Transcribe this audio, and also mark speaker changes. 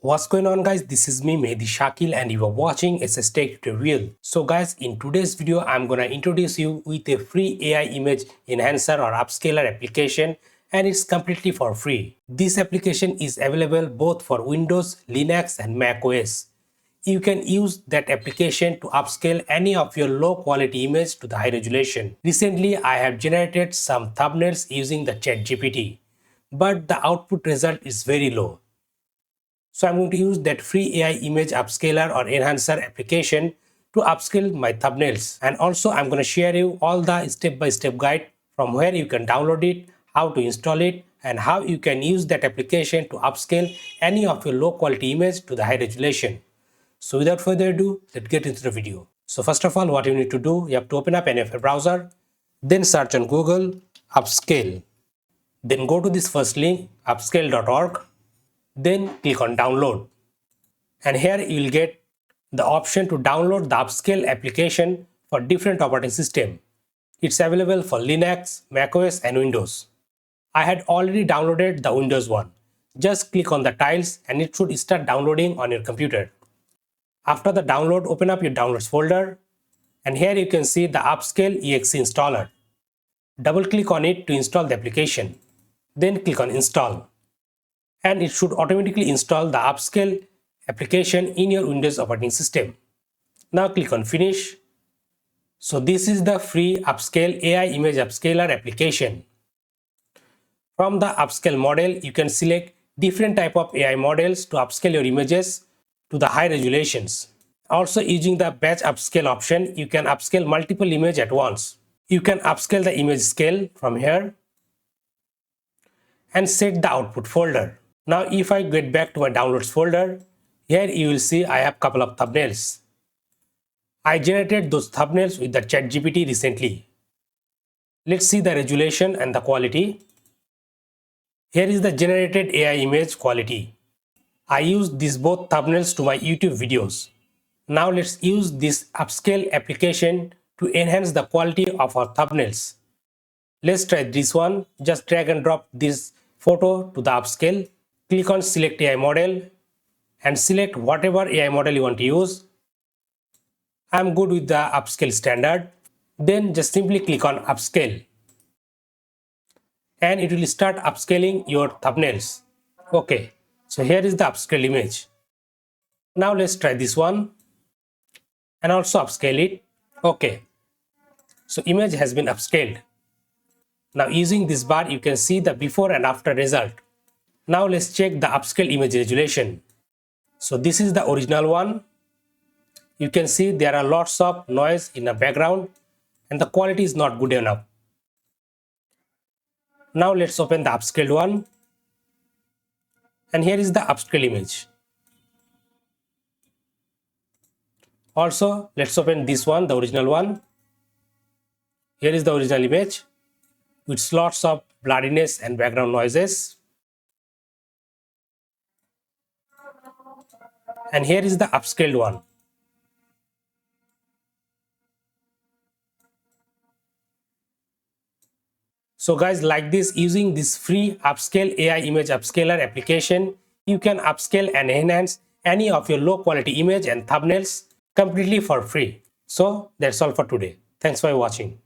Speaker 1: What's going on, guys? This is me, Mehdi Shakil, and you are watching SSTec tutorial. So guys, in today's video I'm gonna introduce you with a free AI image enhancer or upscaler application, and it's completely for free. This application is available both for Windows, Linux and Mac OS. You can use that application to upscale any of your low quality image to the high resolution. Recently I have generated some thumbnails using the ChatGPT, but the output result is very low. So I'm going to use that free AI image upscaler or enhancer application to upscale my thumbnails. And also I'm going to share you all the step-by-step guide from where you can download it, how to install it, and how you can use that application to upscale any of your low quality image to the high resolution. So without further ado, let's get into the video. So first of all, what you need to do, you have to open up any of your browser, then search on Google Upscale. Then go to this first link, upscale.org. Then click on download, and here you will get the option to download the Upscale application for different operating system. It's available for Linux, macOS and Windows. I had already downloaded the Windows one. Just click on the tiles and it should start downloading on your computer. After the download, open up your downloads folder, and here you can see the Upscale exe installer. Double click on it to install the application. Then click on install, and it should automatically install the Upscale application in your Windows operating system. Now click on finish. So this is the free Upscale AI image upscaler application. From the upscale model, you can select different type of AI models to upscale your images to the high resolutions. Also, using the batch upscale option, you can upscale multiple images at once. You can upscale the image scale from here and set the output folder. Now if I get back to my downloads folder, here you will see I have couple of thumbnails. I generated those thumbnails with the ChatGPT recently. Let's see the resolution and the quality. Here is the generated AI image quality. I used these both thumbnails to my YouTube videos. Now let's use this Upscale application to enhance the quality of our thumbnails. Let's try this one. Just drag and drop this photo to the Upscale. Click on select AI model and select whatever AI model you want to use. I'm good with the Upscale standard. Then just simply click on Upscale, and it will start upscaling your thumbnails. Okay, so here is the upscale image. Now let's try this one and also upscale it. Okay, so image has been upscaled. Now using this bar you can see the before and after result. Now let's check the upscale image resolution. So this is the original one. You can see there are lots of noise in the background and the quality is not good enough. Now let's open the upscaled one, and here is the upscale image. Also let's open this one, the original one. Here is the original image with lots of blurriness and background noises. And here is the upscaled one. So guys, like this, using this free Upscale AI image upscaler application, you can upscale and enhance any of your low quality image and thumbnails completely for free. So that's all for today. Thanks for watching.